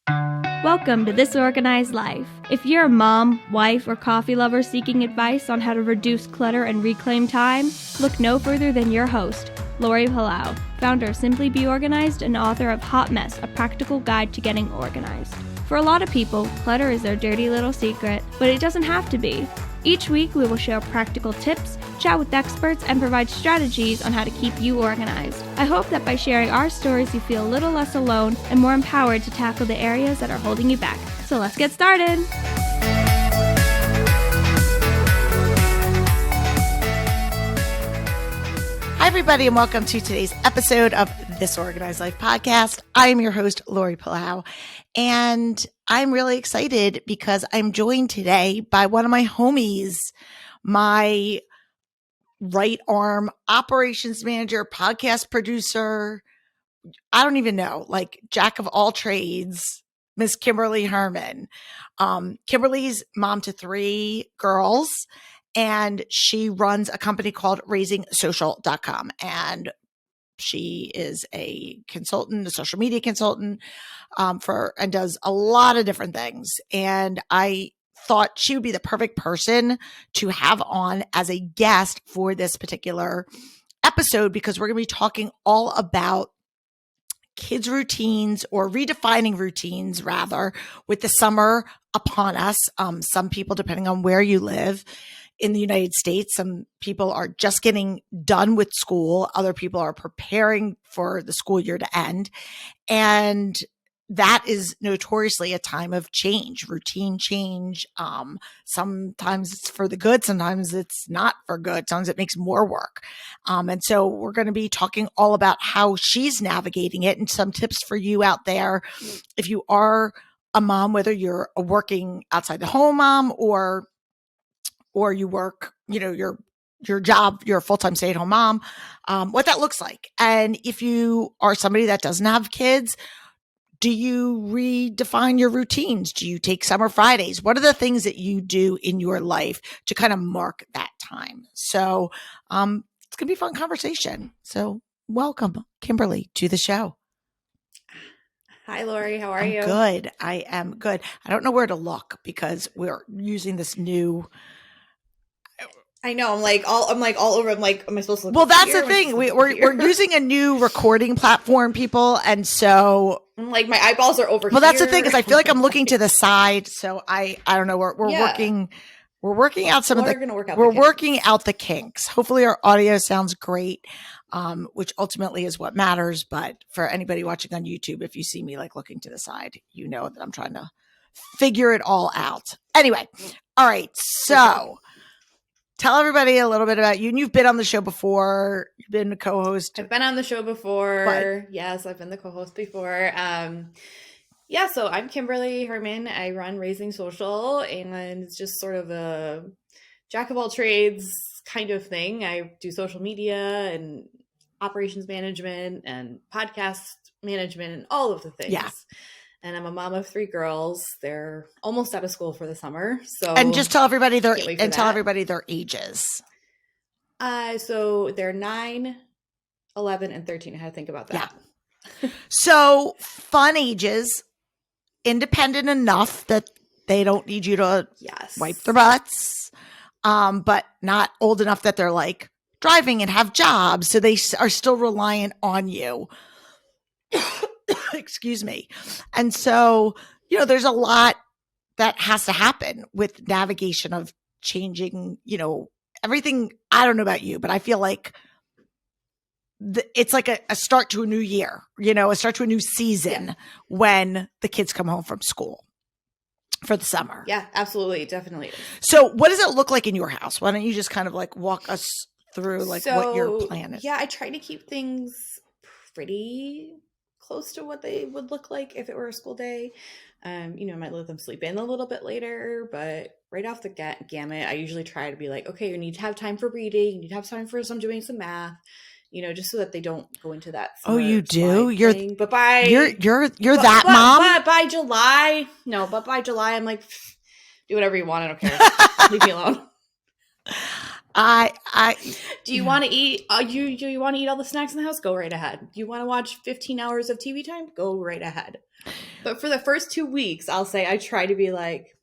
Welcome to This Organized Life. If you're a mom, wife, or coffee lover seeking advice on how to reduce clutter and reclaim time, look no further than your host, Lori Palau, founder of Simply Be Organized and author of Hot Mess, a practical guide to getting organized. For a lot of people, clutter is their dirty little secret, but it doesn't have to be. Each week, we will share practical tips, chat with experts, and provide strategies on how to keep you organized. I hope that by sharing our stories, you feel a little less alone and more empowered to tackle the areas that are holding you back. So let's get started. Hi, everybody, and welcome to today's episode of This Organized Life podcast. I am your host, Lori Palau, and I'm really excited because I'm joined today by one of my homies, my right arm operations manager, podcast producer. I don't even know, like jack of all trades, Miss Kimberly Hermann. Kimberly's mom to 3 girls, and she runs a company called RaisingSocial.com. And she is a consultant, a social media consultant, and does a lot of different things. And I thought she would be the perfect person to have on as a guest for this particular episode, because we're going to be talking all about kids' routines, or redefining routines rather, with the summer upon us. Some people, depending on where you live in the United States, some people are just getting done with school. Other people are preparing for the school year to end. And that is notoriously a time of change, routine change. Sometimes it's for the good. Sometimes it's not for good. Sometimes it makes more work. And so we're going to be talking all about how she's navigating it and some tips for you out there. If you are a mom, whether you're a working outside the home mom or you work, your job, you're a full-time stay-at-home mom, what that looks like. And if you are somebody that doesn't have kids, do you redefine your routines? Do you take summer Fridays? What are the things that you do in your life to kind of mark that time? So it's going to be a fun conversation. So welcome, Kimberly, to the show. Hi, Lori. How are you? Good. I am good. I don't know where to look because we're using this new... I know. I'm like all over. I'm like, am I supposed to look? Well, that's here? the thing. We're using a new recording platform, people, and so I'm like, my eyeballs are over. Well, that's the thing, is I feel like I'm looking to the side, so I don't know. We're working out some we're working out the kinks. Hopefully, our audio sounds great, which ultimately is what matters. But for anybody watching on YouTube, if you see me like looking to the side, you know that I'm trying to figure it all out. Anyway, all right, so. Tell everybody a little bit about you. And you've been on the show before. You've been a co-host. I've been on the show before. Yes, I've been the co-host before. So I'm Kimberly Hermann. I run Raising Social, and it's just sort of a jack of all trades kind of thing. I do social media and operations management and podcast management and all of the things. Yeah. And I'm a mom of 3 girls. They're almost out of school for the summer. So and just tell everybody their ages. So they're 9, 11, and 13. I had to think about that. Yeah. So fun ages, independent enough that they don't need you to wipe their butts, but not old enough that they're like driving and have jobs. So they are still reliant on you. Excuse me. And so, there's a lot that has to happen with navigation of changing, everything. I don't know about you, but I feel like it's like a start to a new year, a start to a new season when the kids come home from school for the summer. Yeah, absolutely. Definitely. So what does it look like in your house? Why don't you just kind of like walk us through what your plan is? Yeah, I try to keep things pretty close to what they would look like if it were a school day. I might let them sleep in a little bit later, but right off the gamut, I usually try to be like, okay, you need to have time for reading, you need to have time for doing some math, just so that they don't go into that. Oh, you do? You're thing. But by you're that mom. By July, no. But by July, I'm like, do whatever you want. I don't care. Leave me alone. Do you want to eat? You want to eat all the snacks in the house? Go right ahead. Do you want to watch 15 hours of TV time? Go right ahead. But for the first 2 weeks, I'll say I try to be like,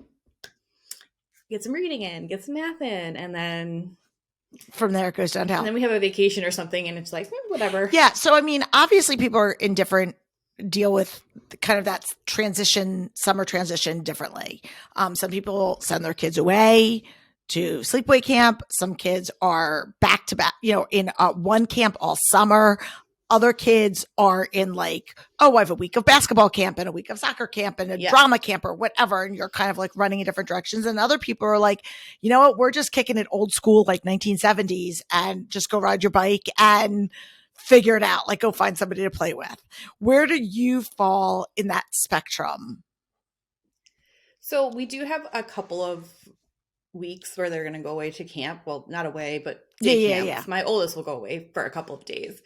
get some reading in, get some math in, and then from there it goes downhill. And then we have a vacation or something, and it's like, whatever. Yeah. So, I mean, obviously people are in different, deal with kind of that summer transition differently. Some people send their kids away to sleepaway camp. Some kids are back to back, in one camp all summer. Other kids are in like, I have a week of basketball camp and a week of soccer camp and a drama camp or whatever. And you're kind of like running in different directions. And other people are like, you know what? We're just kicking it old school, like 1970s, and just go ride your bike and figure it out. Like, go find somebody to play with. Where do you fall in that spectrum? So we do have a couple of weeks where they're going to go away to camp. Well, not away, but day camps. Yeah. My oldest will go away for a couple of days.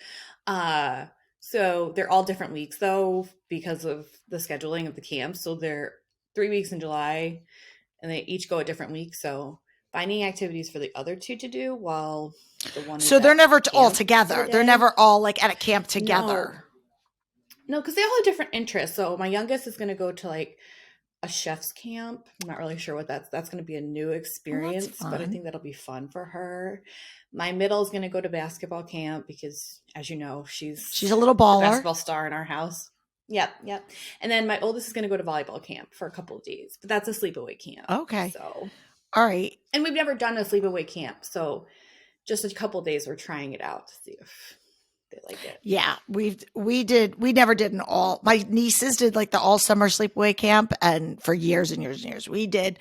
So they're all different weeks though, because of the scheduling of the camp. So they're 3 weeks in July and they each go a different week. So finding activities for the other two to do while the one. So they're never all together. They're never all like at a camp together. No, because they all have different interests. So my youngest is going to go to like a chef's camp. I'm not really sure what that's going to be a new experience, but I think that'll be fun for her. My middle is going to go to basketball camp because, as you know, she's a little baller, basketball star in our house. Yep. And then my oldest is going to go to volleyball camp for a couple of days, but that's a sleepaway camp. Okay. So, all right. And we've never done a sleepaway camp, so just a couple of days we're trying it out to see if they like it. Yeah, we never did an all. My nieces did like the all summer sleepaway camp, and for years and years and years, we did.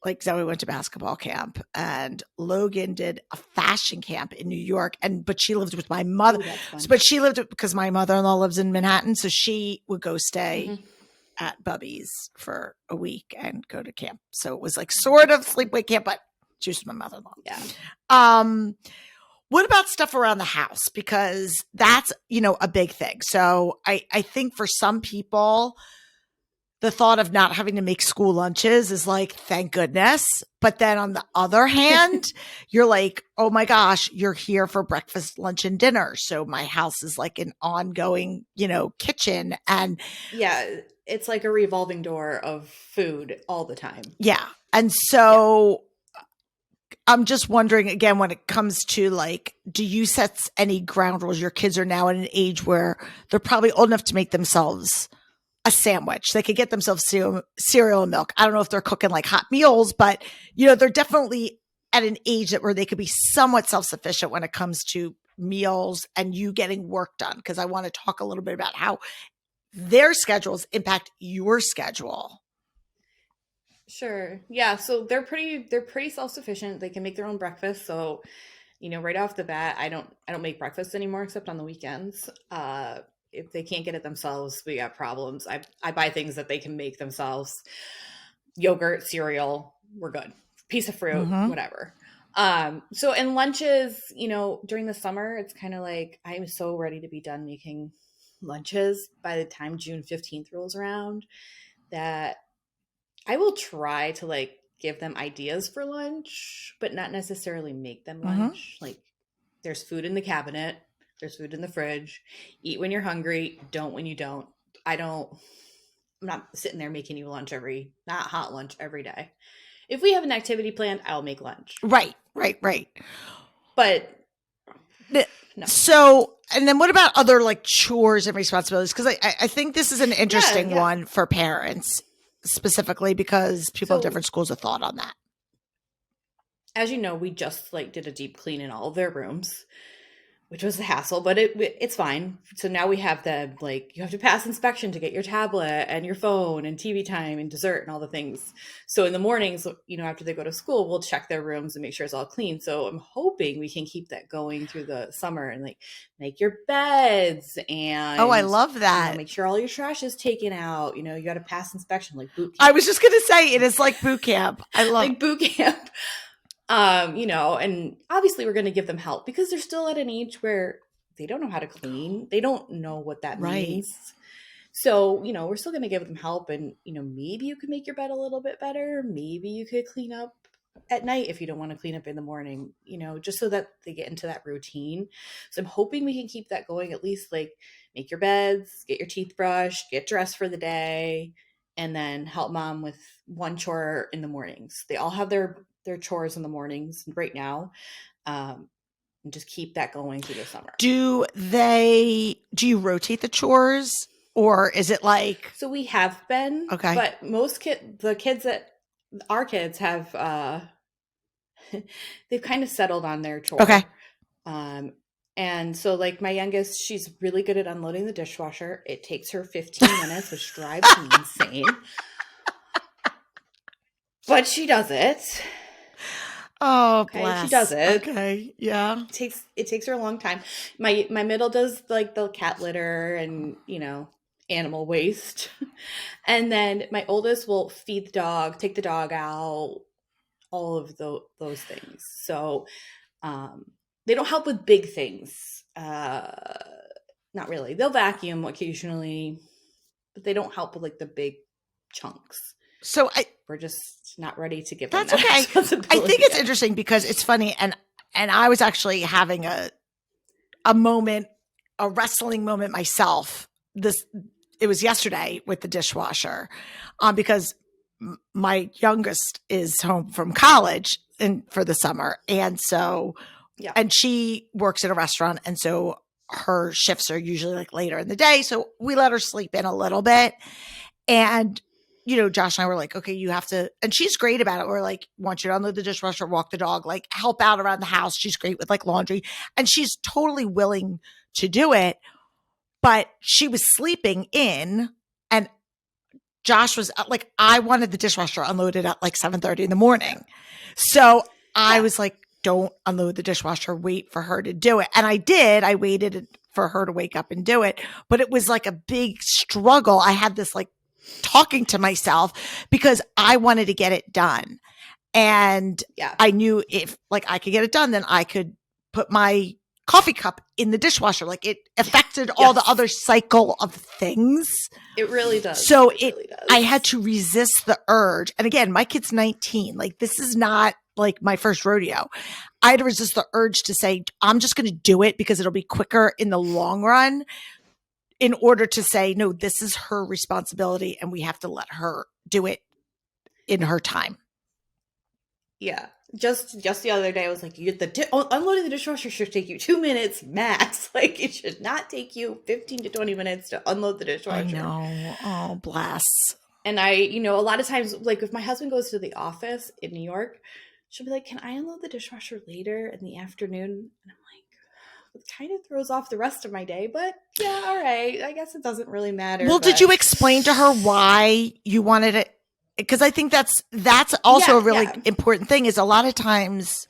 Like Zoe went to basketball camp and Logan did a fashion camp in New York. But she lived with my mother. But she lived because my mother-in-law lives in Manhattan. So she would go stay at Bubby's for a week and go to camp. So it was like sort of sleepaway camp, but she was my mother-in-law. Yeah. What about stuff around the house? Because that's, a big thing. So I think for some people, the thought of not having to make school lunches is like, thank goodness. But then on the other hand, you're like, oh my gosh, you're here for breakfast, lunch, and dinner. So my house is like an ongoing, kitchen. And yeah, it's like a revolving door of food all the time. Yeah. And so I'm just wondering again, when it comes to like, do you set any ground rules? Your kids are now at an age where they're probably old enough to make themselves a sandwich. They could get themselves cereal and milk. I don't know if they're cooking like hot meals, but they're definitely at an age where they could be somewhat self-sufficient when it comes to meals and you getting work done. Because I want to talk a little bit about how their schedules impact your schedule. Sure. Yeah. So they're pretty self-sufficient. They can make their own breakfast. So, right off the bat, I don't make breakfast anymore except on the weekends. If they can't get it themselves, we got problems. I buy things that they can make themselves. Yogurt, cereal, we're good. Piece of fruit, whatever. So in lunches, during the summer, it's kind of like I'm so ready to be done making lunches by the time June 15th rolls around that I will try to like give them ideas for lunch, but not necessarily make them lunch. Like there's food in the cabinet. There's food in the fridge. Eat when you're hungry. Don't when you don't. I'm not sitting there making you not hot lunch every day. If we have an activity planned, I'll make lunch. Right. But no. So, and then what about other like chores and responsibilities? Because I think this is an interesting one for parents specifically because people have different schools of thought on that. As you know, we just like did a deep clean in all of their rooms, which was a hassle, but it's fine. So now we have them like, you have to pass inspection to get your tablet and your phone and TV time and dessert and all the things. So in the mornings, after they go to school, we'll check their rooms and make sure it's all clean. So I'm hoping we can keep that going through the summer and like make your beds and I love that. Make sure all your trash is taken out. You got to pass inspection like boot camp. I was just going to say it is like boot camp. I love like boot camp. And obviously we're going to give them help because they're still at an age where they don't know how to clean. They don't know what that means. So, we're still going to give them help and, maybe you could make your bed a little bit better. Maybe you could clean up at night if you don't want to clean up in the morning, just so that they get into that routine. So I'm hoping we can keep that going, at least like make your beds, get your teeth brushed, get dressed for the day, and then help mom with one chore in the mornings. They all have their chores in the mornings right now. And just keep that going through the summer. Do you rotate the chores, or is it like? So we have been, okay, but the kids that our kids have, they've kind of settled on their chore. Okay. And so like my youngest, she's really good at unloading the dishwasher. It takes her 15 minutes, which drives me insane. But she does it. Oh, okay, bless. She does it. Okay, yeah. It takes her a long time. My middle does like the cat litter and animal waste, and then my oldest will feed the dog, take the dog out, all of those things. So they don't help with big things. Not really. They'll vacuum occasionally, but they don't help with like the big chunks. So we're just not ready to give them that's that okay. I think it's interesting because it's funny, and I was actually having a moment, a wrestling moment myself. It was yesterday with the dishwasher, because my youngest is home from college and for the summer, and so and she works at a restaurant, and so her shifts are usually like later in the day, so we let her sleep in a little bit, and Josh and I were like, okay, you have to, and she's great about it. We're like, want you to unload the dishwasher, walk the dog, like help out around the house. She's great with like laundry, and she's totally willing to do it. But she was sleeping in, and Josh was like, I wanted the dishwasher unloaded at like 7:30 in the morning. So I was like, don't unload the dishwasher, wait for her to do it. And I did. I waited for her to wake up and do it. But it was like a big struggle. I had this like talking to myself because I wanted to get it done. And I knew if like I could get it done, then I could put my coffee cup in the dishwasher. Like it affected all the other cycle of things. It really does. So it really does. I had to resist the urge. And again, my kid's 19. Like this is not like my first rodeo. I had to resist the urge to say, I'm just going to do it because it'll be quicker in the long run, in order to say, no, this is her responsibility and we have to let her do it in her time. Yeah. Just the other day, I was like, unloading the dishwasher should take you 2 minutes max. Like it should not take you 15 to 20 minutes to unload the dishwasher. I know. Oh, bless. And I, a lot of times, like if my husband goes to the office in New York, she'll be like, can I unload the dishwasher later in the afternoon? And I'm like, it kind of throws off the rest of my day, but yeah, all right. I guess it doesn't really matter. Well, did you explain to her why you wanted it? Because I think that's also a really important thing, is a lot of times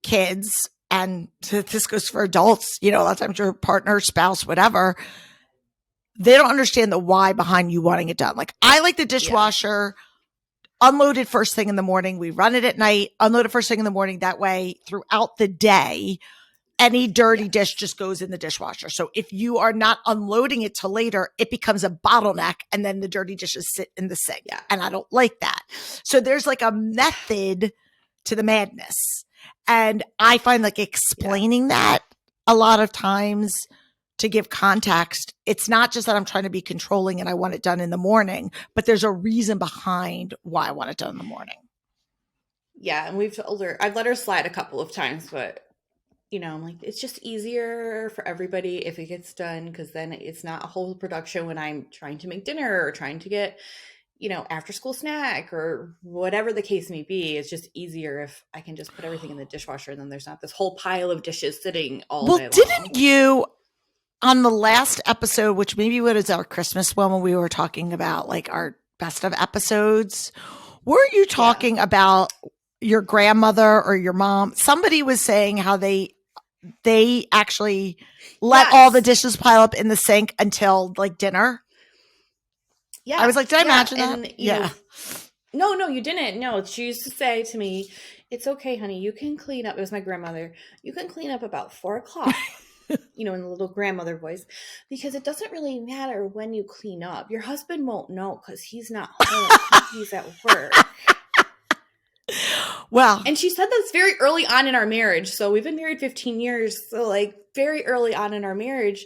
kids, and this goes for adults, a lot of times your partner, spouse, whatever, they don't understand the why behind you wanting it done. Like I like the dishwasher unloaded first thing in the morning. We run it at night, unload it first thing in the morning. That way throughout the day, any dirty dish just goes in the dishwasher. So if you are not unloading it till later, it becomes a bottleneck, and then the dirty dishes sit in the sink. Yeah. And I don't like that. So there's like a method to the madness. And I find like explaining that a lot of times to give context, it's not just that I'm trying to be controlling and I want it done in the morning, but there's a reason behind why I want it done in the morning. Yeah. And we've told her, I've let her slide a couple of times, but I'm like, it's just easier for everybody if it gets done, because then it's not a whole production when I'm trying to make dinner or trying to get, after school snack or whatever the case may be. It's just easier if I can just put everything in the dishwasher, and then there's not this whole pile of dishes sitting all day long. Didn't you, on the last episode, which maybe was our Christmas one, when we were talking about like our best of episodes, weren't you talking about your grandmother or your mom? Somebody was saying how they actually let all the dishes pile up in the sink until like dinner. Yeah. I was like, did I imagine that? And, No, you didn't. No, she used to say to me, it's okay, honey. You can clean up. It was my grandmother. You can clean up about 4:00, in the little grandmother voice, because it doesn't really matter when you clean up. Your husband won't know because he's not home. He's at work. Well, and she said that's very early on in our marriage. So we've been married 15 years. So like very early on in our marriage.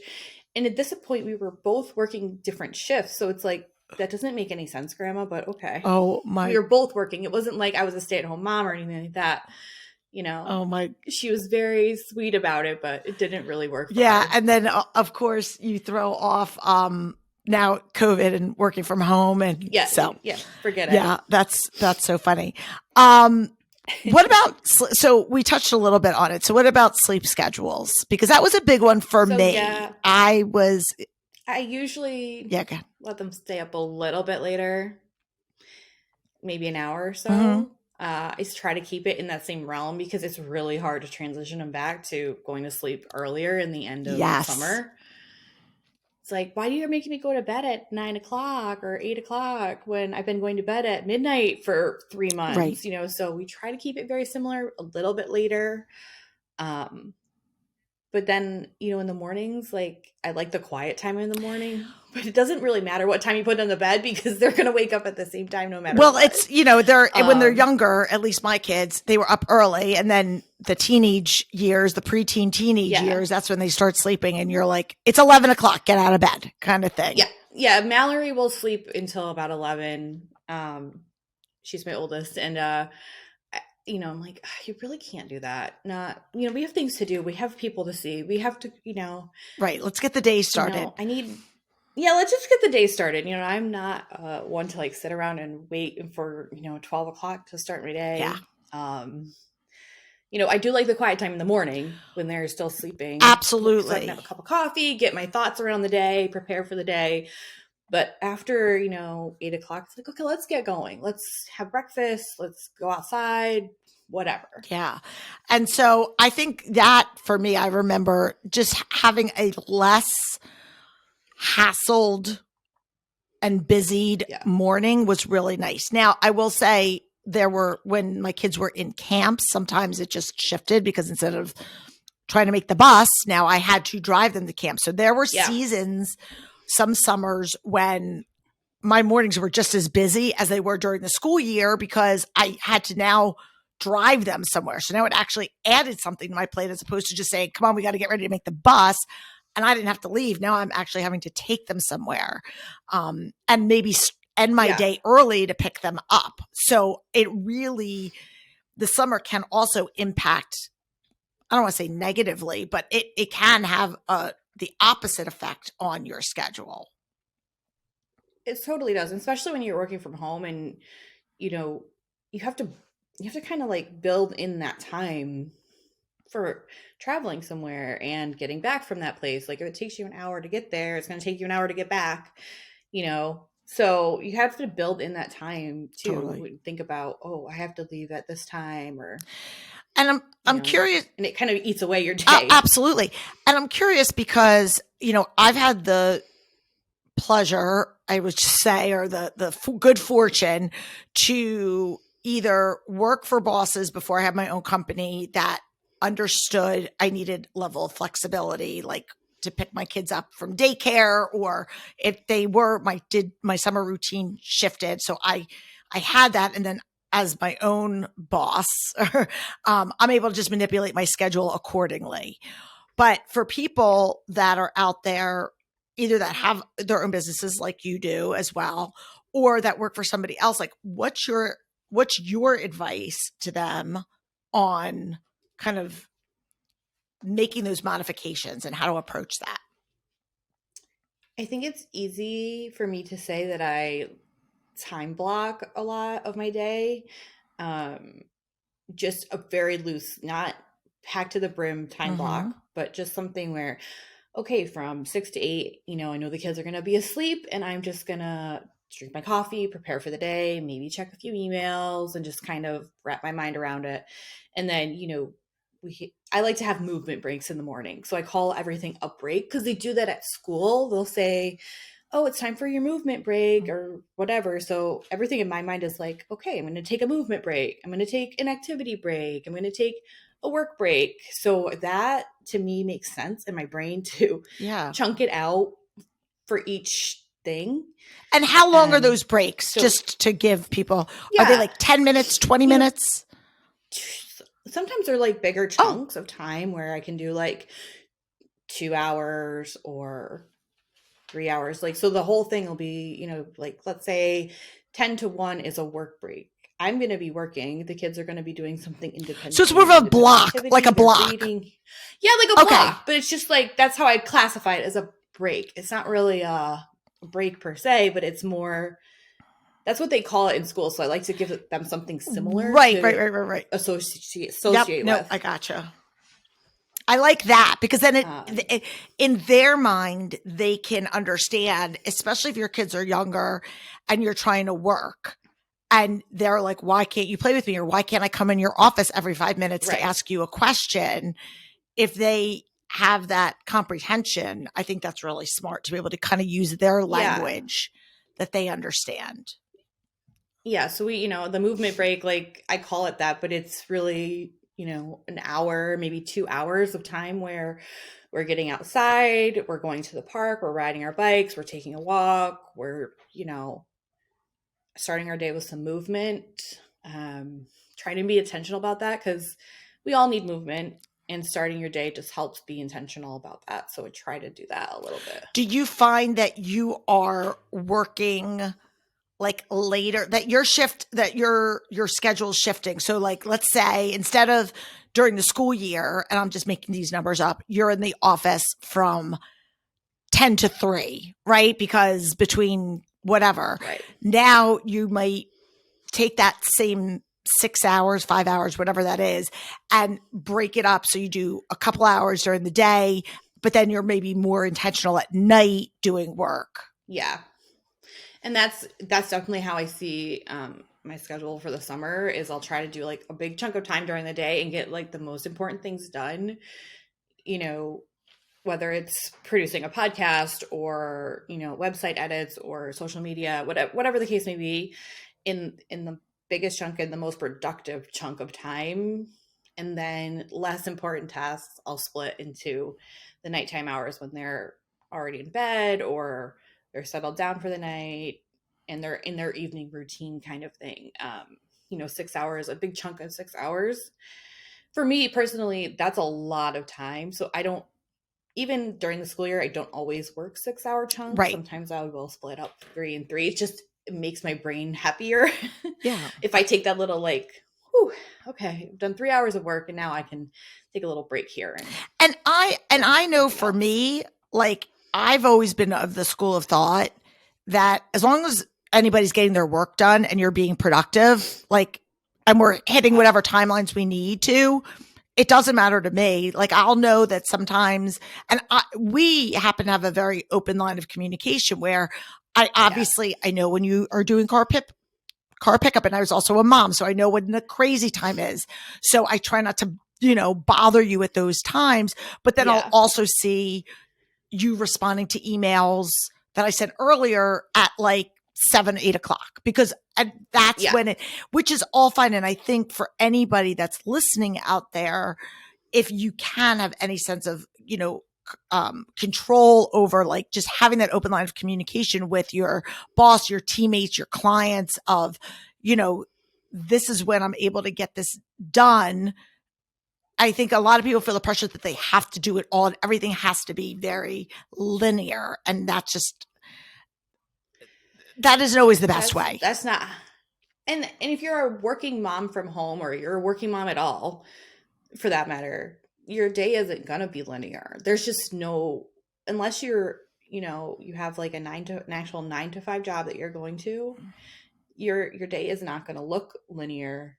And at this point, we were both working different shifts. So it's like, that doesn't make any sense, Grandma, but okay. oh my, We were both working. It wasn't like I was a stay-at-home mom or anything like that. You know, oh my, she was very sweet about it, but it didn't really work for yeah. her. And then of course you throw off, now COVID and working from home. And Yeah. so, Yeah. Forget it. yeah, that's so funny. What about, so we touched a little bit on it. So what about sleep schedules? Because that was a big one for me. Yeah, I usually okay. let them stay up a little bit later, maybe an hour or so. Mm-hmm. I try to keep it in that same realm because it's really hard to transition them back to going to sleep earlier in the end of summer. It's like, why do you make me go to bed at 9 o'clock or 8 o'clock when I've been going to bed at midnight for 3 months? Right. You know, so we try to keep it very similar, a little bit later. But then, you know, in the mornings, like I like the quiet time in the morning, but it doesn't really matter what time you put them to bed because they're going to wake up at the same time no matter what. It's, you know, when they're younger, at least my kids, they were up early, and then the teenage years, the preteen teenage years, that's when they start sleeping, and you're like, it's 11 o'clock, get out of bed kind of thing. Yeah. Yeah. Mallory will sleep until about 11. She's my oldest. And, you know, I'm like, you really can't do that. Not, you know, we have things to do. We have people to see. We have to, you know. Right. Let's get the day started. Let's just get the day started. You know, I'm not one to like sit around and wait for, you know, 12 o'clock to start my day. Yeah. You know, I do like the quiet time in the morning when they're still sleeping. Absolutely. So I can have a cup of coffee, get my thoughts around the day, prepare for the day. But after, you know, 8 o'clock, it's like, okay, let's get going. Let's have breakfast. Let's go outside, whatever. Yeah. And so I think that for me, I remember just having a less hassled and busied morning was really nice. Now, I will say when my kids were in camps, sometimes it just shifted because instead of trying to make the bus, now I had to drive them to camp. So there were seasons, some summers, when my mornings were just as busy as they were during the school year because I had to now drive them somewhere. So now it actually added something to my plate as opposed to just saying, come on, we got to get ready to make the bus. And I didn't have to leave. Now I'm actually having to take them somewhere and maybe end my day early to pick them up. So it really, the summer can also impact, I don't want to say negatively, but it can have the opposite effect on your schedule. It totally does, especially when you're working from home and, you know, you have to kind of like build in that time for traveling somewhere and getting back from that place. Like if it takes you an hour to get there, it's going to take you an hour to get back, you know? So you have to build in that time to totally think about, oh, I have to leave at this time And I'm curious. And it kind of eats away your day. Absolutely. And I'm curious because, you know, I've had the pleasure, I would say, or the good fortune to either work for bosses before I had my own company that understood I needed level of flexibility, like to pick my kids up from daycare, or if they were, my summer routine shifted. So I had that. And then as my own boss, I'm able to just manipulate my schedule accordingly. But for people that are out there, either that have their own businesses like you do as well, or that work for somebody else, like what's your advice to them on kind of making those modifications and how to approach that? I think it's easy for me to say that I time block a lot of my day. Just a very loose, not packed to the brim time block, but just something where, okay, from 6 to 8, you know, I know the kids are going to be asleep and I'm just going to drink my coffee, prepare for the day, maybe check a few emails and just kind of wrap my mind around it. And then, you know, I like to have movement breaks in the morning. So I call everything a break because they do that at school. They'll say, oh, it's time for your movement break or whatever. So everything in my mind is like, okay, I'm going to take a movement break. I'm going to take an activity break. I'm going to take a work break. So that to me makes sense in my brain to chunk it out for each thing. And how long are those breaks? So, just to give people, are they like 10 minutes, 20 minutes? sometimes they're like bigger chunks of time where I can do like 2 hours or 3 hours. Like, so the whole thing will be, like, let's say 10 to 1 is a work break. I'm going to be working. The kids are going to be doing something independent. So it's more of a block, like a block. Reading. Yeah, like a block. But it's just like, that's how I classify it, as a break. It's not really a break per se, but it's more, that's what they call it in school. So I like to give them something similar. Right. Associate with. No, I gotcha. I like that because then in their mind, they can understand, especially if your kids are younger and you're trying to work and they're like, why can't you play with me? Or why can't I come in your office every 5 minutes to ask you a question? If they have that comprehension, I think that's really smart to be able to kind of use their language that they understand. Yeah. So we, the movement break, like I call it that, but it's really, an hour, maybe 2 hours of time where we're getting outside, we're going to the park, we're riding our bikes, we're taking a walk, we're, starting our day with some movement, trying to be intentional about that because we all need movement, and starting your day just helps be intentional about that. So I try to do that a little bit. Do you find that you are working like later, that your schedule is shifting? So like, let's say instead of during the school year, and I'm just making these numbers up, you're in the office from 10 to 3, right? Because between whatever, now you might take that same 6 hours, 5 hours, whatever that is, and break it up. So you do a couple hours during the day, but then you're maybe more intentional at night doing work. Yeah. And that's definitely how I see my schedule for the summer is I'll try to do like a big chunk of time during the day and get like the most important things done, whether it's producing a podcast or, website edits or social media, whatever the case may be, in the biggest chunk and the most productive chunk of time. And then less important tasks I'll split into the nighttime hours when they're already in bed or they're settled down for the night and they're in their evening routine kind of thing. 6 hours, a big chunk of 6 hours. For me personally, that's a lot of time. So I don't, even during the school year, I don't always work 6 hour chunks. Right. Sometimes I will split up 3 and 3. It makes my brain happier. Yeah. If I take that little like, whew, okay, I've done 3 hours of work and now I can take a little break here. And I know for me, like I've always been of the school of thought that as long as anybody's getting their work done and you're being productive, like, and we're hitting whatever timelines we need to, it doesn't matter to me. Like I'll know that sometimes, and we happen to have a very open line of communication where I know when you are doing car pickup, and I was also a mom, so I know when the crazy time is. So I try not to, bother you at those times, but then I'll also see you responding to emails that I sent earlier at like 7, 8 o'clock, because that's when which is all fine. And I think for anybody that's listening out there, if you can have any sense of, control over like just having that open line of communication with your boss, your teammates, your clients of, this is when I'm able to get this done. I think a lot of people feel the pressure that they have to do it all and everything has to be very linear. And that isn't always the best way. That's not. And if you're a working mom from home or you're a working mom at all, for that matter, your day isn't going to be linear. There's just no, unless you're, you have like an actual 9 to 5 job that you're going to, your day is not going to look linear.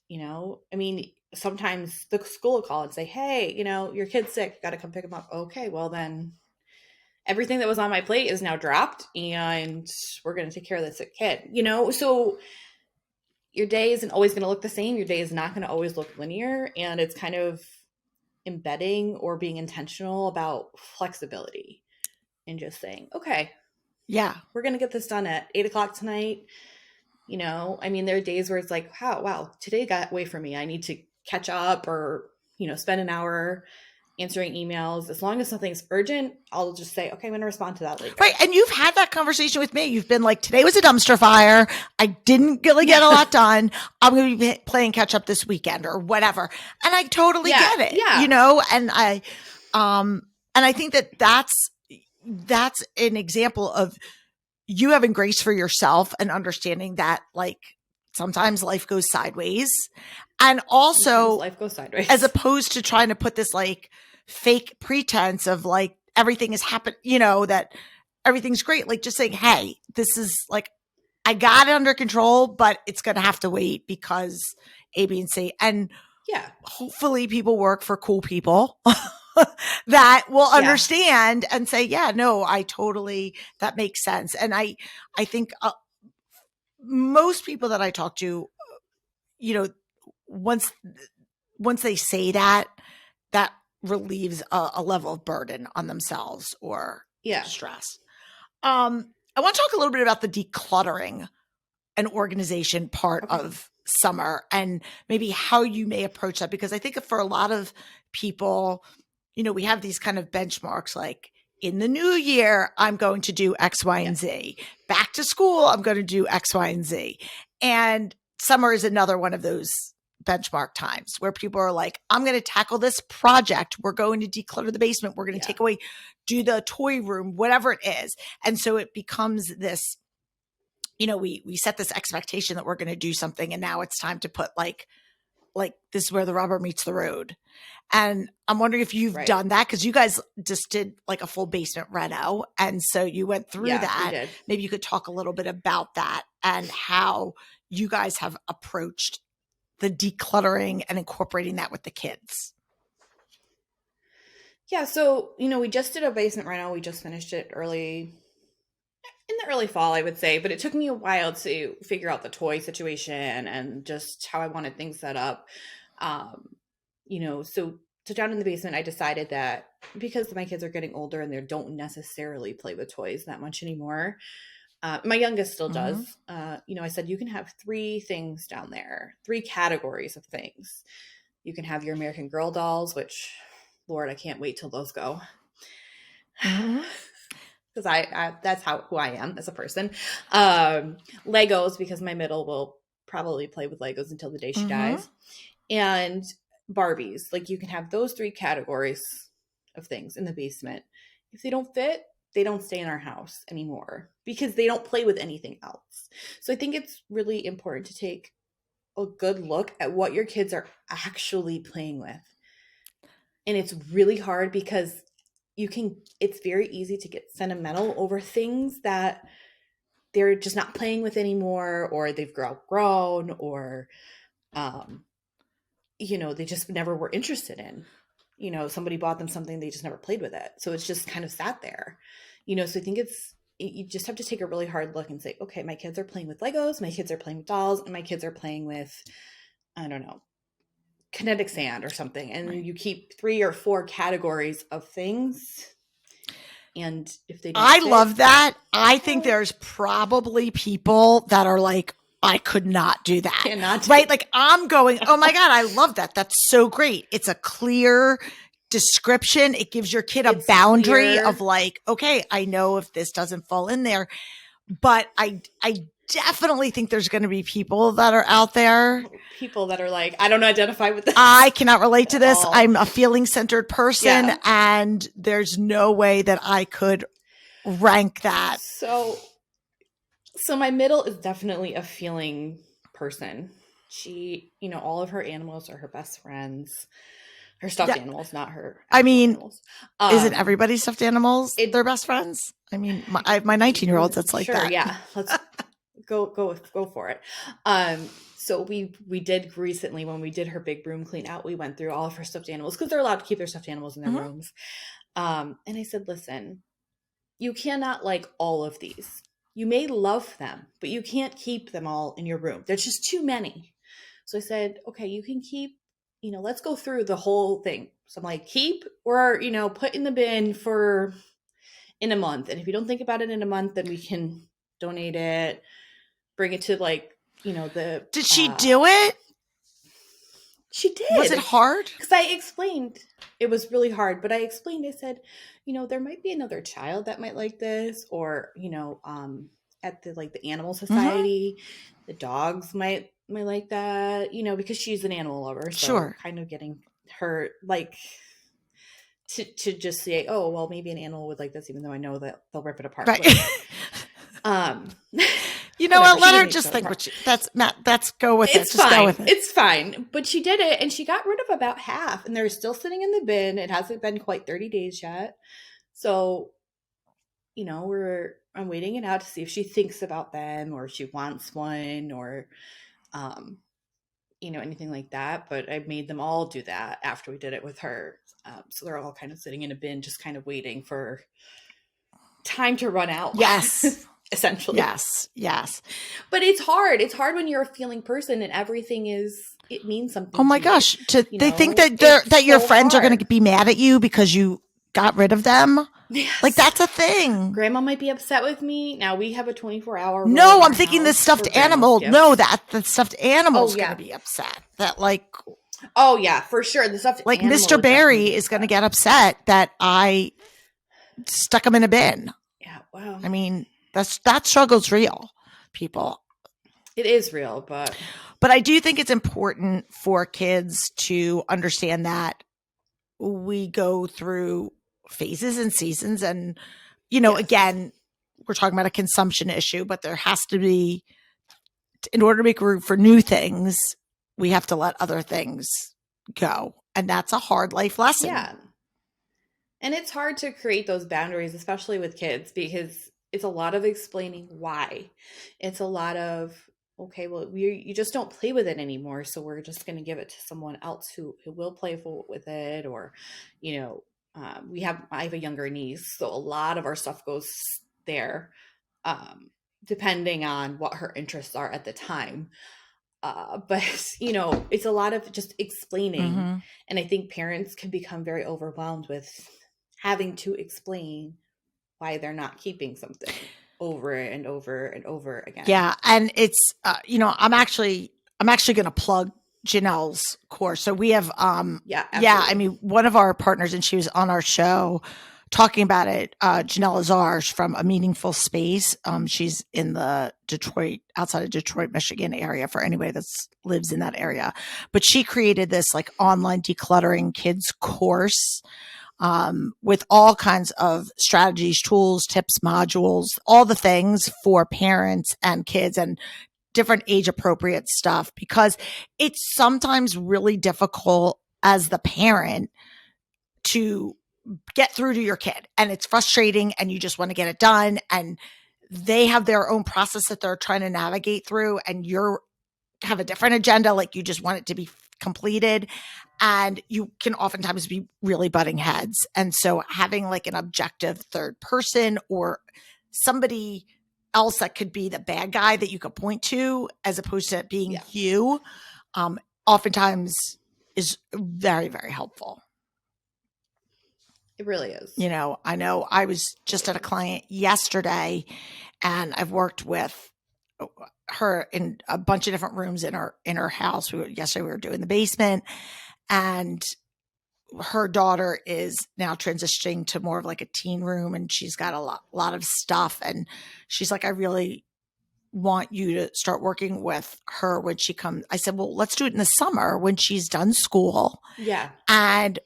I mean, sometimes the school will call and say, hey, your kid's sick, got to come pick him up. Okay, well then everything that was on my plate is now dropped and we're going to take care of the sick kid, so your day isn't always going to look the same. Your day is not going to always look linear. And it's kind of embedding or being intentional about flexibility and just saying, okay, we're going to get this done at 8 o'clock tonight. I mean, there are days where it's like, wow, today got away from me. I need to catch up or, spend an hour answering emails. As long as something's urgent, I'll just say, okay, I'm going to respond to that later. Right. And you've had that conversation with me. You've been like, today was a dumpster fire. I didn't really get a lot done. I'm going to be playing catch up this weekend or whatever. And I totally get it, you know, and I think that that's an example of you having grace for yourself and understanding that like sometimes life goes sideways. And also sometimes life goes sideways, as opposed to trying to put this like fake pretense of like everything has happened, you know, that everything's great. Like just saying, hey, this is like, I got it under control, but it's going to have to wait because A, B, and C. And hopefully people work for cool people that will understand and say, yeah, no, I totally, that makes sense. And I think most people that I talk to, you know, once they say that relieves a level of burden on themselves or stress. I want to talk a little bit about the decluttering and organization part of summer and maybe how you may approach that, because I think for a lot of people, you know, we have these kind of benchmarks like in the new year, I'm going to do X, Y, and Z. Back to school, I'm going to do X, Y, and Z. And summer is another one of those benchmark times where people are like, I'm going to tackle this project. We're going to declutter the basement. We're going to take away, do the toy room, whatever it is. And so it becomes this, you know, we set this expectation that we're going to do something. And now it's time to put like this is where the rubber meets the road. And I'm wondering if you've done that, because you guys just did like a full basement reno. And so you went through that. Maybe you could talk a little bit about that and how you guys have approached the decluttering and incorporating that with the kids. Yeah. So, you know, we just did a basement reno. We just finished it in the early fall, I would say, but it took me a while to figure out the toy situation and just how I wanted things set up. You know, so down in the basement, I decided that because my kids are getting older and they don't necessarily play with toys that much anymore. My youngest still does. You know, I said, you can have 3 things down there, 3 categories of things. You can have your American Girl dolls, which, Lord, I can't wait till those go. Because that's who I am as a person. Legos, because my middle will probably play with Legos until the day she dies. And Barbies. Like, you can have those 3 categories of things in the basement. If they don't fit, they don't stay in our house anymore because they don't play with anything else. So I think it's really important to take a good look at what your kids are actually playing with. And it's really hard because it's very easy to get sentimental over things that they're just not playing with anymore, or they've outgrown, or, you know, they just never were interested in. You know, somebody bought them something, they just never played with it. So it's just kind of sat there, you know. So I think you just have to take a really hard look and say, okay, my kids are playing with Legos, my kids are playing with dolls, and my kids are playing with, I don't know, kinetic sand or something. And you keep 3 or 4 categories of things. And if they don't love that. I think there's probably people that are like, I could not do that. Right? Like I'm going, oh my God, I love that. That's so great. It's a clear description. It gives your kid a boundary of like, okay, I know if this doesn't fall in there. But I definitely think there's going to be people that are out there. People that are like, I don't identify with this. I cannot relate to this. I'm a feeling-centered person, and there's no way that I could rank that. So my middle is definitely a feeling person. She, you know, all of her animals are her best friends. Her stuffed animals, not her. I mean, animals. Isn't everybody's stuffed animals their best friends? I mean, I have my 19-year-old that's like that. Yeah, let's go for it. So we did recently, when we did her big room clean out, we went through all of her stuffed animals because they're allowed to keep their stuffed animals in their rooms. And I said, listen, you cannot like all of these. You may love them, but you can't keep them all in your room. There's just too many. So I said, okay, you can keep, you know, let's go through the whole thing. So I'm like, keep or, you know, put in the bin for in a month. And if you don't think about it in a month, then we can donate it, bring it to like, you know, Did she do it? She did. Was it hard? Because I explained. It was really hard, but I explained. I said, there might be another child that might like this, or at the animal society, the dogs might like that, because she's an animal lover. So Sure. kind of getting her to just say, oh, well, maybe an animal would like this, even though I know that they'll rip it apart. Right. You know what? Let her just think what that's go with it. It's just fine. Go with it. It's fine. But she did it, and she got rid of about half, and they're still sitting in the bin. It hasn't been quite 30 days yet. So, I'm waiting it out to see if she thinks about them or if she wants one or, anything like that. But I made them all do that after we did it with her. So they're all kind of sitting in a bin, just kind of waiting for time to run out. Yes. Essentially. Yes. But it's hard. It's hard when you're a feeling person and everything it means something. Oh my gosh. They think that your friends are going to be mad at you because you got rid of them. Yes. Like that's a thing. Grandma might be upset with me. Now we have a 24-hour. No, I'm thinking the stuffed animal. No, the stuffed animal's going to be upset. That Oh yeah, for sure. The stuffed like animal Mr. Barry is going to get upset that I stuck him in a bin. Yeah. Wow. I mean, that struggle's real, people. It is real, but I do think it's important for kids to understand that we go through phases and seasons, and again, we're talking about a consumption issue, but there has to be, in order to make room for new things, we have to let other things go, and that's a hard life lesson. Yeah, and it's hard to create those boundaries, especially with kids, because it's a lot of explaining why. It's a lot of, okay, well, you just don't play with it anymore, so we're just going to give it to someone else who will play with it, or, I have a younger niece, so a lot of our stuff goes there, depending on what her interests are at the time. But it's a lot of just explaining, and I think parents can become very overwhelmed with having to explain why they're not keeping something over and over and over again. Yeah. And it's, I'm actually going to plug Janelle's course. So we have, I mean, one of our partners, and she was on our show talking about it. Janelle Azar from A Meaningful Space. She's in the outside of Detroit, Michigan area, for anybody that lives in that area. But she created this online decluttering kids course, with all kinds of strategies, tools, tips, modules, all the things for parents and kids and different age appropriate stuff, because it's sometimes really difficult as the parent to get through to your kid, and it's frustrating and you just want to get it done, and they have their own process that they're trying to navigate through, and you have a different agenda. Like you just want it to be completed, and you can oftentimes be really butting heads. And so having an objective third person or somebody else that could be the bad guy that you could point to, as opposed to it being you, oftentimes is very, very helpful. It really is. I know I was just at a client yesterday, and I've worked with her in a bunch of different rooms in her house. Yesterday we were doing the basement, and her daughter is now transitioning to more of a teen room, and she's got a lot of stuff. And she's like, I really want you to start working with her when she comes. I said, well, let's do it in the summer when she's done school. Yeah. And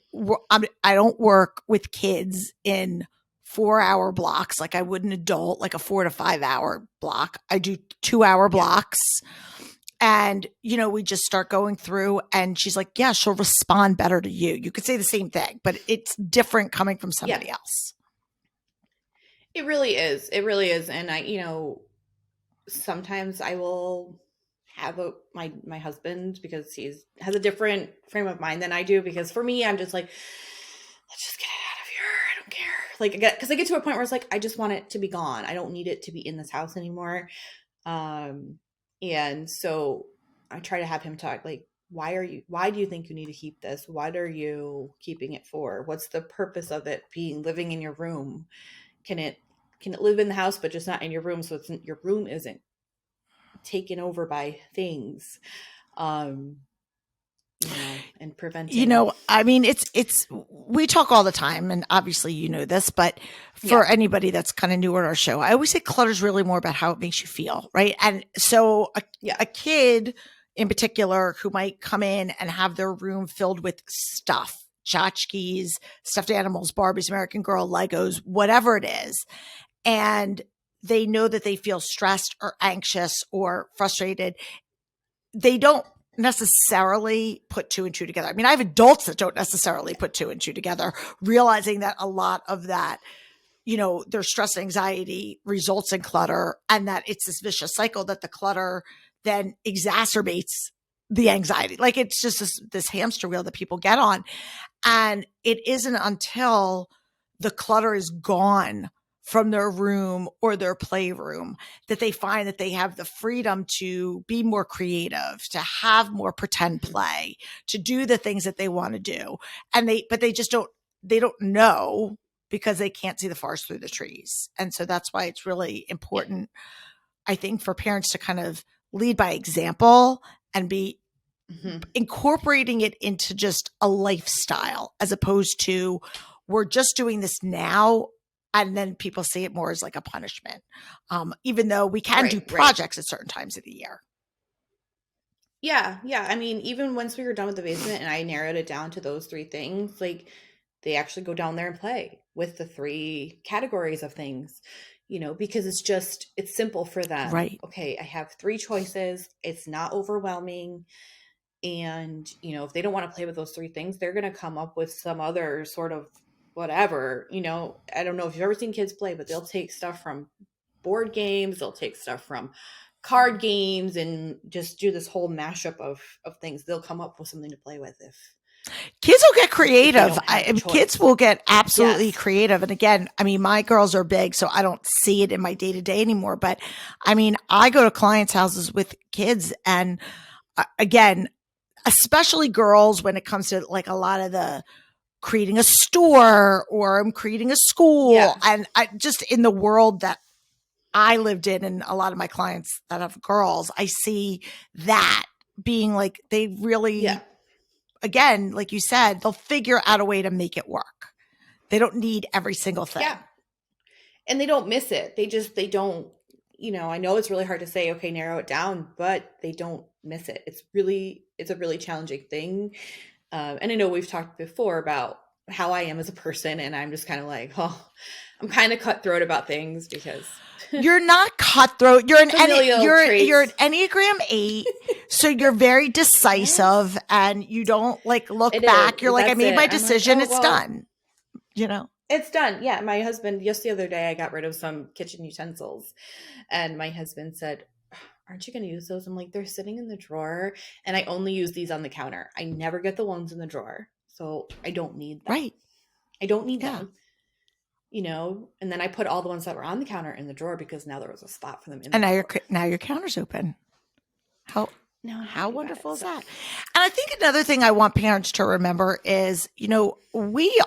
I don't work with kids in 4-hour blocks like I would an adult, like a 4 to 5 hour block. I do 2-hour blocks. And, we just start going through, and she's like, yeah, she'll respond better to you. You could say the same thing, but it's different coming from somebody else. It really is. It really is. And sometimes I will have my husband, because has a different frame of mind than I do, because for me, I'm just like, let's just get it out of here. I don't care. Because I get to a point where it's like, I just want it to be gone. I don't need it to be in this house anymore. And so I try to have him talk why do you think you need to keep this? What are you keeping it for? What's the purpose of it living in your room? Can it live in the house, but just not in your room? So your room isn't taken over by things. and preventing. I mean, we talk all the time, and obviously you know this, but for anybody that's kind of newer to our show, I always say clutter is really more about how it makes you feel, right? And so a kid in particular who might come in and have their room filled with stuff, tchotchkes, stuffed animals, Barbies, American Girl, Legos, whatever it is, and they know that they feel stressed or anxious or frustrated, they don't necessarily put two and two together. I mean, I have adults that don't necessarily put two and two together, realizing that a lot of that, their stress and anxiety results in clutter, and that it's this vicious cycle that the clutter then exacerbates the anxiety. Like it's just this hamster wheel that people get on. And it isn't until the clutter is gone from their room or their playroom that they find that they have the freedom to be more creative, to have more pretend play, to do the things that they want to do. But they just they don't know because they can't see the forest through the trees. And so that's why it's really important, I think, for parents to kind of lead by example and be incorporating it into just a lifestyle, as opposed to we're just doing this now. And then people see it more as like a punishment, even though we can do projects at certain times of the year. Yeah. I mean, even once we were done with the basement and I narrowed it down to those three things, like they actually go down there and play with the three categories of things, because it's simple for them. Right. Okay, I have three choices. It's not overwhelming. And, if they don't want to play with those three things, they're going to come up with some other sort of whatever, I don't know if you've ever seen kids play, but they'll take stuff from board games, they'll take stuff from card games and just do this whole mashup of things. They'll come up with something to play with if kids will get creative. Kids will get absolutely creative. And again, I mean, my girls are big, so I don't see it in my day to day anymore. But I mean, I go to clients' houses with kids, and again, especially girls, when it comes to like a lot of the creating a store or I'm creating a school. Yeah. And I just, in the world that I lived in and a lot of my clients that have girls, I see that being like, they really, again, like you said, they'll figure out a way to make it work. They don't need every single thing. Yeah. And they don't miss it. They don't, I know it's really hard to say, okay, narrow it down, but they don't miss it. It's a really challenging thing. And I know we've talked before about how I am as a person, and I'm just kind of like, I'm kind of cutthroat about things because you're not cutthroat. You're an Enneagram 8, so you're very decisive, and you don't like look back. You're like, I made my decision. It's done. It's done. Yeah, my husband, just the other day, I got rid of some kitchen utensils, and my husband said, aren't you going to use those? I'm like, they're sitting in the drawer, and I only use these on the counter. I never get the ones in the drawer, so I don't need them. Right. I don't need them, and then I put all the ones that were on the counter in the drawer because now there was a spot for them. And now your counter's open. How wonderful is that? And I think another thing I want parents to remember is, we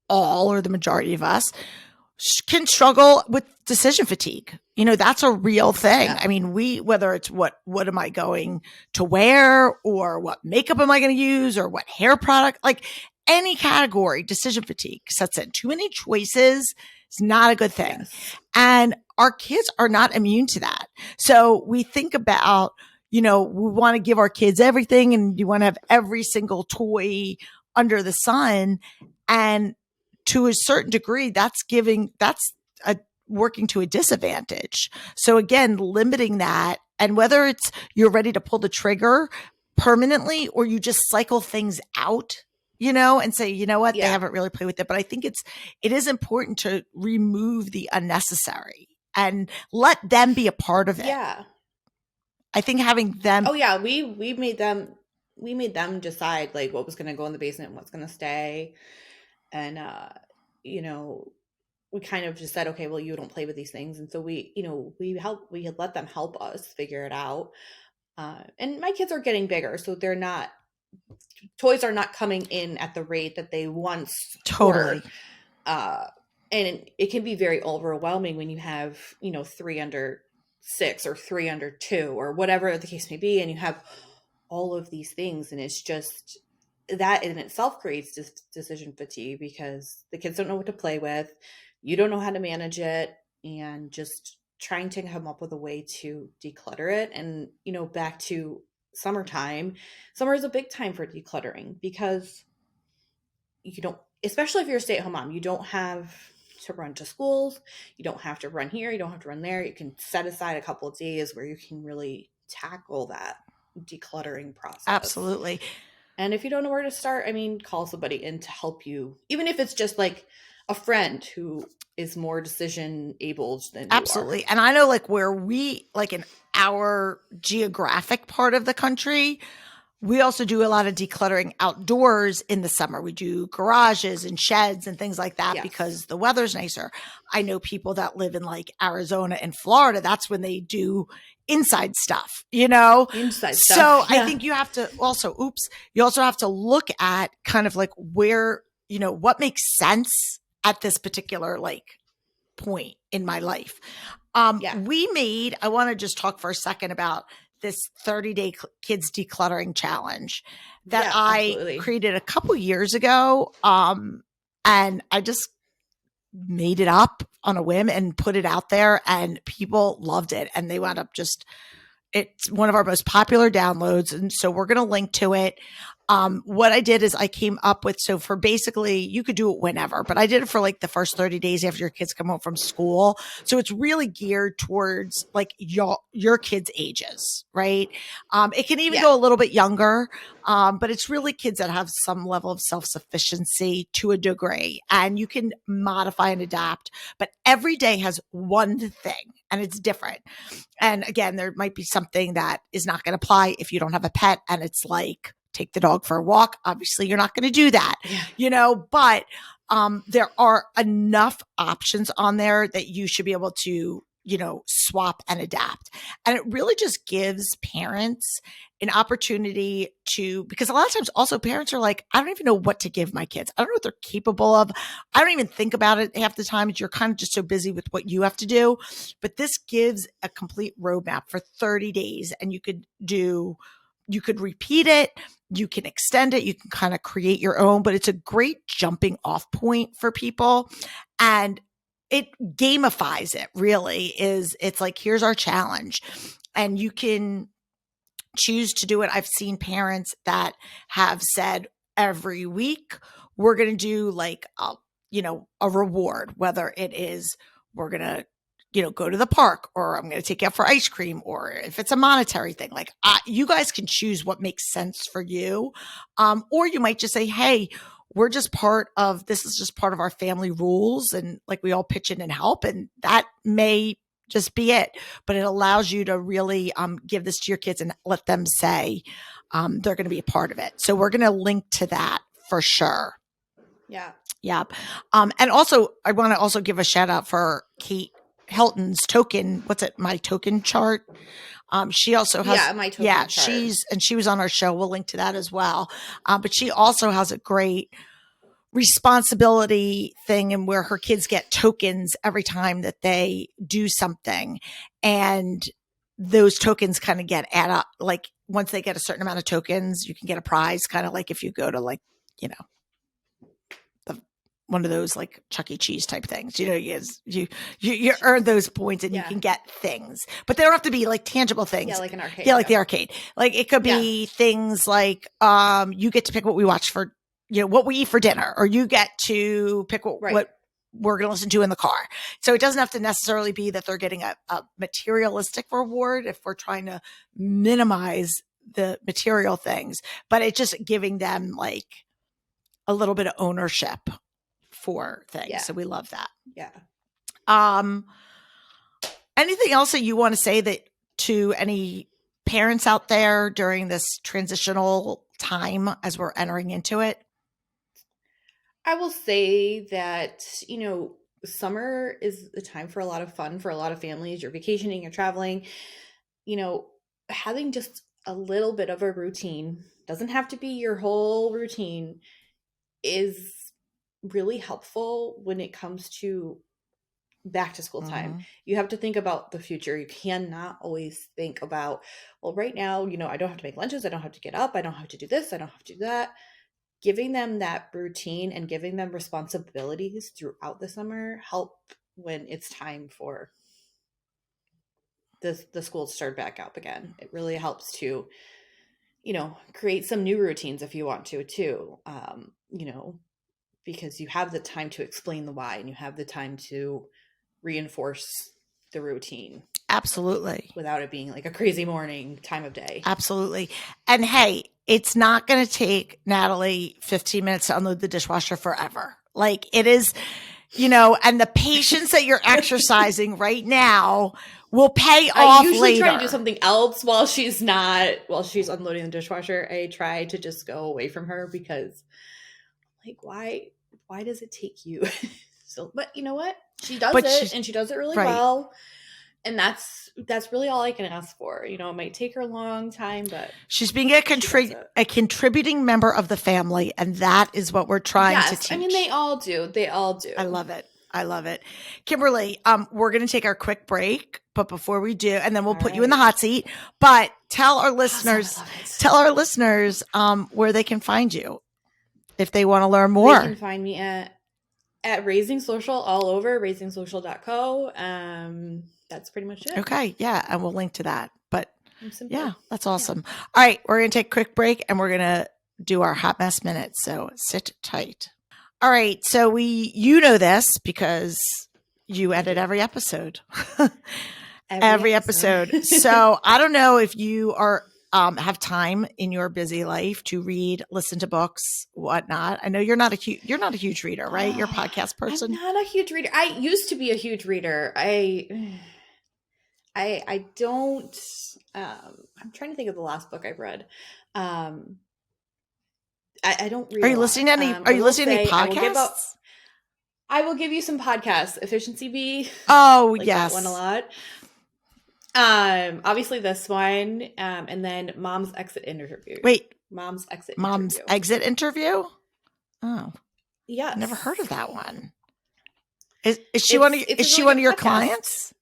all, or the majority of us, can struggle with decision fatigue. That's a real thing. Yeah. I mean, whether it's what am I going to wear, or what makeup am I going to use, or what hair product, like any category, decision fatigue sets in. Too many choices is not a good thing. Yes. And our kids are not immune to that. So we think about, we want to give our kids everything, and you want to have every single toy under the sun. And to a certain degree, that's working to a disadvantage. So again, limiting that, and whether it's you're ready to pull the trigger permanently or you just cycle things out, and say, you know what, they haven't really played with it. But I think it is important to remove the unnecessary and let them be a part of it. Yeah. I think having them. Oh yeah. We made them decide like what was going to go in the basement and what's going to stay. And, we kind of just said, okay, well, you don't play with these things. And so we had let them help us figure it out. And my kids are getting bigger, so toys are not coming in at the rate that they once totally were. And it can be very overwhelming when you have, 3 under 6 or 3 under 2 or whatever the case may be. And you have all of these things, and it's just, that in itself creates decision fatigue because the kids don't know what to play with. You don't know how to manage it, and just trying to come up with a way to declutter it. And, back to summertime, summer is a big time for decluttering because you don't, especially if you're a stay-at-home mom, you don't have to run to schools. You don't have to run here. You don't have to run there. You can set aside a couple of days where you can really tackle that decluttering process. Absolutely. And if you don't know where to start, call somebody in to help you, even if it's just like a friend who is more decision able than you Absolutely. are. And I know where we, in our geographic part of the country, we also do a lot of decluttering outdoors in the summer. We do garages and sheds and things like that because the weather's nicer. I know people that live in Arizona and Florida. That's when they do inside stuff, Inside stuff. So I think you have to also, you also have to look at kind of where, what makes sense at this particular point in my life. I want to just talk for a second about this 30-day kids decluttering challenge that I created a couple years ago. And I just made it up on a whim and put it out there, and people loved it. And they wound up it's one of our most popular downloads. And so we're going to link to it. What I did is I came up with, so for basically, you could do it whenever, but I did it for the first 30 days after your kids come home from school. So it's really geared towards your kids' ages, right? It can even go a little bit younger, but it's really kids that have some level of self-sufficiency to a degree, and you can modify and adapt, but every day has one thing and it's different. And again, there might be something that is not going to apply if you don't have a pet, and it's take the dog for a walk. Obviously, you're not going to do that, but there are enough options on there that you should be able to, swap and adapt. And it really just gives parents an opportunity because a lot of times also parents are I don't even know what to give my kids. I don't know what they're capable of. I don't even think about it half the time. You're kind of just so busy with what you have to do. But this gives a complete roadmap for 30 days, and you could repeat it. You can extend it. You can kind of create your own, but it's a great jumping off point for people. And it gamifies it, really. It's here's our challenge. And you can choose to do it. I've seen parents that have said every week, we're going to do a reward, whether it is we're going to go to the park, or I'm going to take you out for ice cream, or if it's a monetary thing, you guys can choose what makes sense for you. Or you might just say, hey, this is just part of our family rules. And we all pitch in and help. And that may just be it, but it allows you to really give this to your kids and let them say they're going to be a part of it. So we're going to link to that for sure. Yeah. Yeah. And also I want to also give a shout out for Kate Hilton's token. What's it? My token chart. She also has, my token chart. She was on our show. We'll link to that as well. But she also has a great responsibility thing, and where her kids get tokens every time that they do something. And those tokens kind of get add up. Once they get a certain amount of tokens, you can get a prize, kind of if you go to one of those Chuck E. Cheese type things, you earn those points and you can get things, but they don't have to be tangible things. Yeah, like an arcade. Yeah, like the arcade. It could be things you get to pick what we watch for, what we eat for dinner, or you get to pick what we're going to listen to in the car. So it doesn't have to necessarily be that they're getting a materialistic reward if we're trying to minimize the material things, but it's just giving them a little bit of ownership for things. Yeah. So we love that. Yeah. Anything else that you want to say to any parents out there during this transitional time as we're entering into it? I will say that, summer is a time for a lot of fun for a lot of families. You're vacationing, you're traveling, having just a little bit of a routine, doesn't have to be your whole routine, is really helpful when it comes to back to school time. Mm-hmm. You have to think about the future. You cannot always think about, well, right now, I don't have to make lunches. I don't have to get up. I don't have to do this. I don't have to do that. giving them that routine and giving them responsibilities throughout the summer help when it's time for the school to start back up again. It really helps to, create some new routines if you want to too. Because you have the time to explain the why and you have the time to reinforce the routine. Absolutely. Without it being like a crazy morning time of day. Absolutely. And hey, it's not going to take Natalie 15 minutes to unload the dishwasher forever. Like it is, and the patience that you're exercising right now will pay off later. I usually try to do something else while she's unloading the dishwasher. I try to just go away from her because like, why does it take you? But you know what? She does it and she does it really well. And that's really all I can ask for. It might take her a long time, but she's being a contributing member of the family. And that is what we're trying to teach. I mean, they all do. I love it. Kimberly, we're going to take our quick break, but before we do, and then we'll put you in the hot seat, but tell our listeners, where they can find you if they want to learn more. They can find me at Raising Social all over, raisingsocial.co. That's pretty much it. Okay. Yeah. And we'll link to that. But yeah, that's awesome. Yeah. All right. We're going to take a quick break and we're going to do our hot mess minute. So sit tight. All right. So you know this because you edit every episode. every episode. So I don't know if you have time in your busy life to read, listen to books, whatnot. I know you're not a huge reader, right? You're a podcast person. I'm not a huge reader. I used to be a huge reader. I don't, I'm trying to think of the last book I've read. I don't read. Are you listening to any podcasts? I will give you some podcasts. Efficiency Bee. Oh, yes. That one a lot. Obviously this one, and then Mom's Exit Interview. Wait. Mom's Exit Interview? Oh. Yes. Never heard of that one. Is she one of your clients?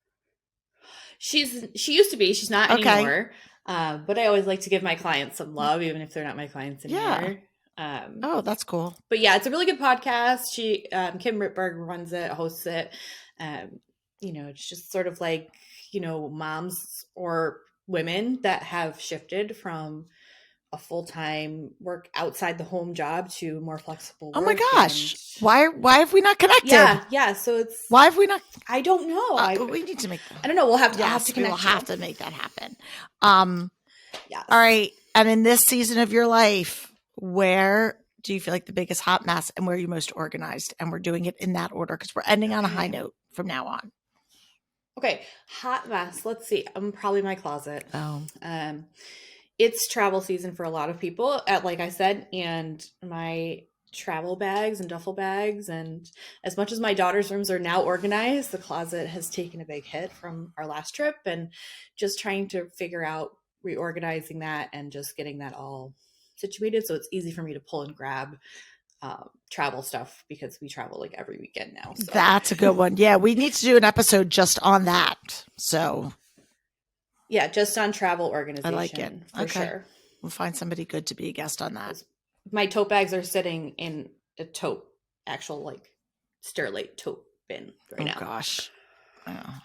She used to be. She's not anymore. But I always like to give my clients some love, even if they're not my clients anymore. Oh, that's cool. But yeah, it's a really good podcast. She, Kim Rittberg runs it, hosts it. It's just sort of like, moms or women that have shifted from a full-time work outside the home job to more flexible work. Oh my gosh. Why have we not connected? Yeah. So why have we not? I don't know. We need to make that. I don't know. We'll have to connect. We'll have to make that happen. Yes. All right. And in this season of your life, where do you feel like the biggest hot mess and where are you most organized? And we're doing it in that order because we're ending on a high note from now on. Okay. Hot mess. Let's see. Probably my closet. Oh. It's travel season for a lot of people, like I said, and my travel bags and duffel bags. And as much as my daughter's rooms are now organized, the closet has taken a big hit from our last trip, and just trying to figure out reorganizing that and just getting that all situated so it's easy for me to pull and grab travel stuff because we travel like every weekend now. So. That's a good one. Yeah, we need to do an episode just on that. So yeah, just on travel organization. I like it. For sure. We'll find somebody good to be a guest on that. My tote bags are sitting in a actual like Sterlite tote bin right now. Oh gosh.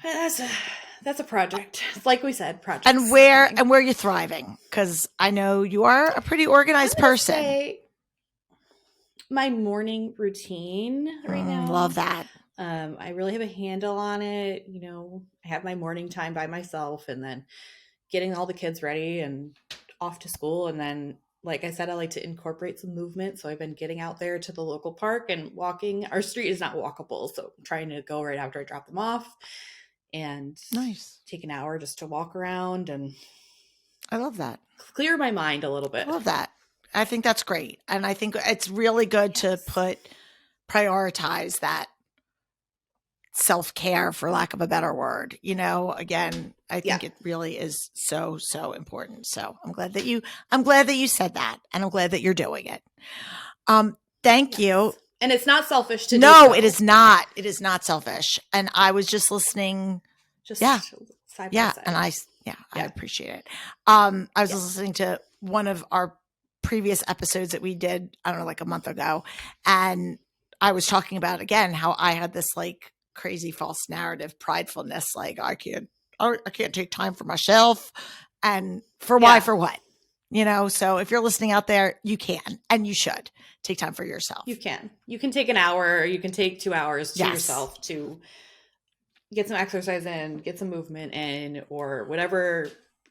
That's a project. Like we said, project. And where you're thriving, because I know you are a pretty organized person. My morning routine right now. Love that. I really have a handle on it. I have my morning time by myself, and then getting all the kids ready and off to school. And then, like I said, I like to incorporate some movement. So I've been getting out there to the local park and walking. Our street is not walkable, so I'm trying to go right after I drop them off and take an hour just to walk around. And I love that. Clear my mind a little bit. I love that. I think that's great. And I think it's really good to prioritize that self-care, for lack of a better word. Again, I think it really is so, so important. So I'm glad that you said that, and I'm glad that you're doing it. Thank you. And it's not selfish to No, it is not. It is not selfish. And I was just listening. Side by side. And I appreciate it. I was listening to one of our previous episodes that we did, I don't know, like a month ago. And I was talking about, again, how I had this like crazy false narrative, pridefulness, like I can't take time for myself. And for why, for what? You know, so if you're listening out there, you can and you should take time for yourself. You can take an hour, or you can take 2 hours to yourself to get some exercise in, get some movement in, or whatever,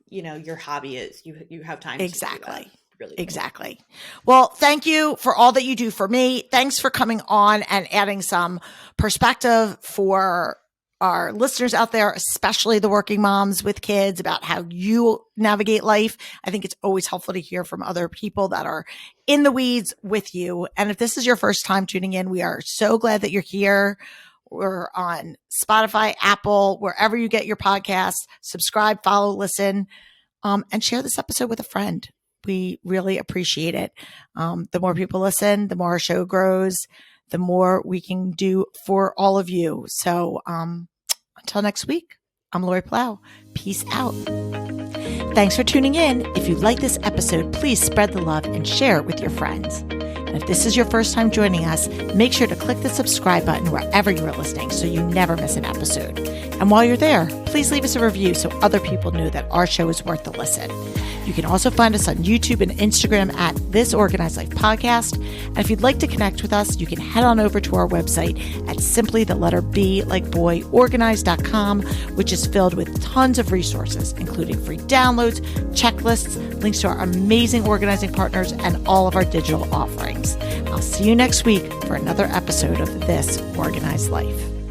you know, your hobby is. You have time to do that. Really cool. Exactly. Well, thank you for all that you do for me. Thanks for coming on and adding some perspective for our listeners out there, especially the working moms with kids, about how you navigate life. I think it's always helpful to hear from other people that are in the weeds with you. And if this is your first time tuning in, we are so glad that you're here. We're on Spotify, Apple, wherever you get your podcasts. Subscribe, follow, listen, and share this episode with a friend. We really appreciate it. The more people listen, the more our show grows, the more we can do for all of you. So until next week, I'm Lori Plow. Peace out. Thanks for tuning in. If you like this episode, please spread the love and share it with your friends. And if this is your first time joining us, make sure to click the subscribe button wherever you are listening so you never miss an episode. And while you're there, please leave us a review so other people know that our show is worth the listen. You can also find us on YouTube and Instagram at This Organized Life Podcast. And if you'd like to connect with us, you can head on over to our website at simply the letter B like boy organized.com, which is filled with tons of resources, including free downloads, checklists, links to our amazing organizing partners, and all of our digital offerings. I'll see you next week for another episode of This Organized Life.